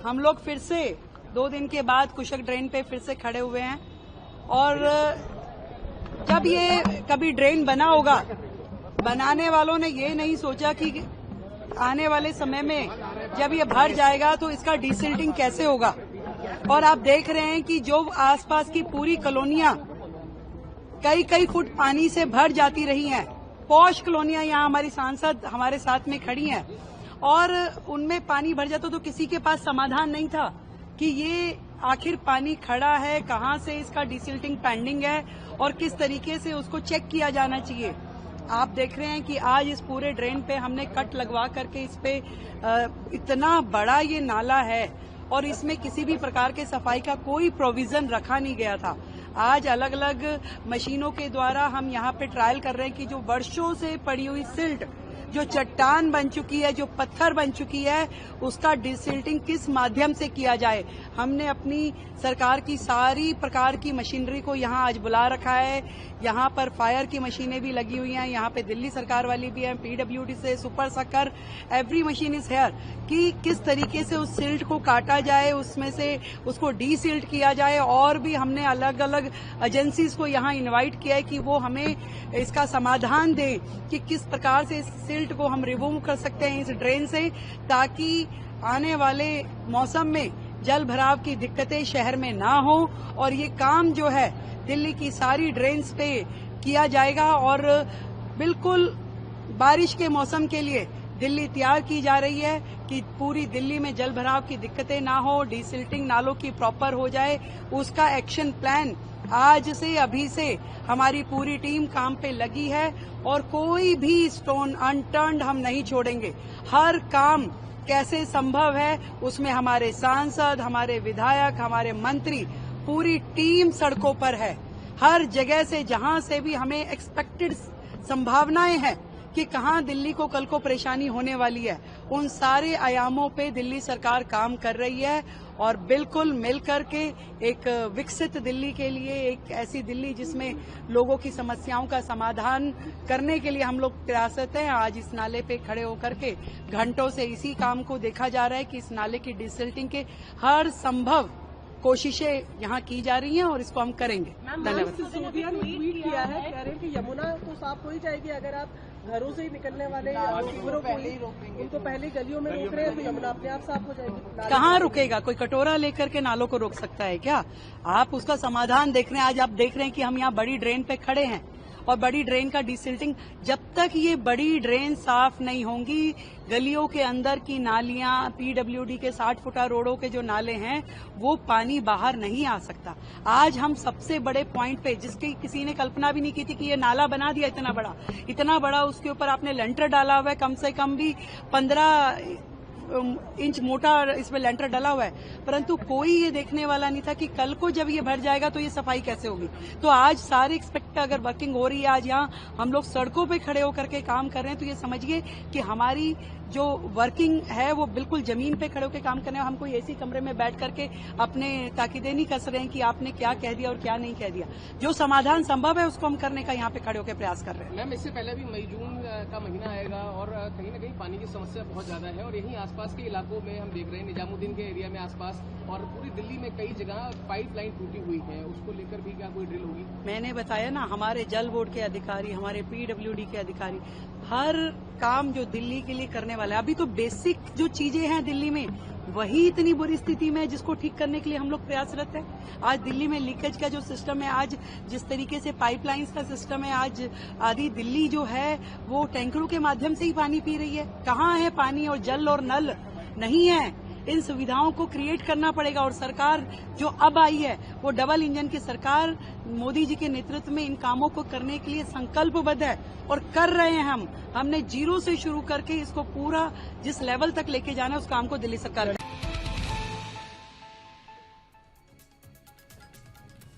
हम लोग फिर से 2 दिन के बाद कुशक ड्रेन पे फिर से खड़े हुए हैं और जब ये कभी ड्रेन बना होगा, बनाने वालों ने ये नहीं सोचा कि आने वाले समय में जब ये भर जाएगा तो इसका डिसिल्टिंग कैसे होगा। और आप देख रहे हैं कि जो आसपास की पूरी कॉलोनियां कई फुट पानी से भर जाती रही हैं। पॉश कॉलोनियां यहाँ हमारी सांसद हमारे साथ में खड़ी हैं और उनमें पानी भर जाता तो किसी के पास समाधान नहीं था कि ये आखिर पानी खड़ा है, कहाँ से इसका डिसिल्टिंग पेंडिंग है और किस तरीके से उसको चेक किया जाना चाहिए। आप देख रहे हैं कि आज इस पूरे ड्रेन पे हमने कट लगवा करके इस पे इतना बड़ा ये नाला है और इसमें किसी भी प्रकार के सफाई का कोई प्रोविजन रखा नहीं गया था। आज अलग अलग मशीनों के द्वारा हम यहाँ पे ट्रायल कर रहे हैं कि जो वर्षों से पड़ी हुई सिल्ट, जो चट्टान बन चुकी है, जो पत्थर बन चुकी है, उसका डिसिल्टिंग किस माध्यम से किया जाए। हमने अपनी सरकार की सारी प्रकार की मशीनरी को यहाँ आज बुला रखा है। यहाँ पर फायर की मशीनें भी लगी हुई हैं, यहाँ पे दिल्ली सरकार वाली भी है, पीडब्ल्यूडी से super sucker, every machine is here कि किस तरीके से उस सिल्ट को काटा जाए, उसमें से उसको डीसिल्ट किया जाए। और भी हमने अलग अलग एजेंसीज को यहाँ इन्वाइट किया है कि वो हमें इसका समाधान दें कि किस प्रकार से इस सिल्ट को हम रिमूव कर सकते हैं इस ड्रेन से, ताकि आने वाले मौसम में जल भराव की दिक्कतें शहर में ना हो। और ये काम जो है दिल्ली की सारी ड्रेन्स पे किया जाएगा और बिल्कुल बारिश के मौसम के लिए दिल्ली तैयार की जा रही है कि पूरी दिल्ली में जल भराव की दिक्कतें ना हो, डिसिल्टिंग नालों की प्रॉपर हो जाए। उसका एक्शन प्लान आज से अभी से हमारी पूरी टीम काम पे लगी है और कोई भी स्टोन अनटर्न्ड हम नहीं छोड़ेंगे। हर काम कैसे संभव है उसमें हमारे सांसद, हमारे विधायक, हमारे मंत्री, पूरी टीम सड़कों पर है। हर जगह से जहां से भी हमें एक्सपेक्टेड संभावनाएं हैं कि कहां दिल्ली को कल को परेशानी होने वाली है, उन सारे आयामों पे दिल्ली सरकार काम कर रही है और बिल्कुल मिलकर के एक विकसित दिल्ली के लिए, एक ऐसी दिल्ली जिसमें लोगों की समस्याओं का समाधान करने के लिए हम लोग प्रयासरत हैं। आज इस नाले पे खड़े होकर के घंटों से इसी काम को देखा जा रहा है कि इस नाले की डिसिल्टिंग के हर संभव कोशिशें यहाँ की जा रही हैं और इसको हम करेंगे। धन्यवाद। सिसोदिया ने ट्वीट किया है, कह रहे हैं कि यमुना तो साफ हो ही जाएगी अगर आप घरों से ही निकलने वाले उनको पहले गलियों में रोक रहे हैं तो यमुना अपने आप साफ हो जाएगी। कहाँ रुकेगा? कोई कटोरा लेकर के नालों को रोक सकता है क्या? आप उसका समाधान देख रहे हैं। आज आप देख रहे हैं कि हम यहाँ बड़ी ड्रेन पे खड़े हैं और बड़ी ड्रेन का डिसिल्टिंग, जब तक ये बड़ी ड्रेन साफ नहीं होंगी, गलियों के अंदर की नालियां, पीडब्ल्यूडी के 60 फुटा रोडों के जो नाले हैं, वो पानी बाहर नहीं आ सकता। आज हम सबसे बड़े पॉइंट पे, जिसकी किसी ने कल्पना भी नहीं की थी कि ये नाला बना दिया इतना बड़ा, उसके ऊपर आपने लेंटर डाला हुआ है, कम से कम भी 15 इंच मोटा इसमें लेंटर डला हुआ है, परंतु कोई ये देखने वाला नहीं था कि कल को जब ये भर जाएगा तो ये सफाई कैसे होगी। तो आज सारे एक्सपेक्ट अगर वर्किंग हो रही है, आज यहाँ हम लोग सड़कों पे खड़े होकर के काम कर रहे हैं, तो ये समझिए कि हमारी जो वर्किंग है वो बिल्कुल जमीन पे खड़े होकर काम करने। हम कोई ऐसी कमरे में बैठ करके अपने ताकीदें नहीं कर रहे हैं कि आपने क्या कह दिया और क्या नहीं कह दिया। जो समाधान संभव है उसको हम करने का यहाँ पे खड़े होकर प्रयास कर रहे हैं। मैम, इससे पहले भी मई जून का महीना आएगा और कहीं न कहीं पानी की समस्या बहुत ज्यादा है और यहीं आसपास के इलाकों में हम देख रहे हैं, निजामुद्दीन के एरिया में आसपास और पूरी दिल्ली में कई जगह पाइपलाइन टूटी हुई है, उसको लेकर भी क्या कोई ड्रिल होगी? मैंने बताया ना, हमारे जल बोर्ड के अधिकारी, हमारे पीडब्ल्यूडी के अधिकारी हर काम जो दिल्ली के लिए करने वाले। अभी तो बेसिक जो चीजें हैं दिल्ली में वही इतनी बुरी स्थिति में है जिसको ठीक करने के लिए हम लोग प्रयासरत हैं। आज दिल्ली में लीकेज का जो सिस्टम है, आज जिस तरीके से पाइपलाइंस का सिस्टम है, आज आधी दिल्ली जो है वो टैंकरों के माध्यम से ही पानी पी रही है। कहाँ है पानी और जल और नल? नहीं है। इन सुविधाओं को क्रिएट करना पड़ेगा और सरकार जो अब आई है वो डबल इंजन की सरकार मोदी जी के नेतृत्व में इन कामों को करने के लिए संकल्पबद्ध है और कर रहे हैं। हमने जीरो से शुरू करके इसको पूरा जिस लेवल तक लेके जाना है उस काम को दिल्ली सरकार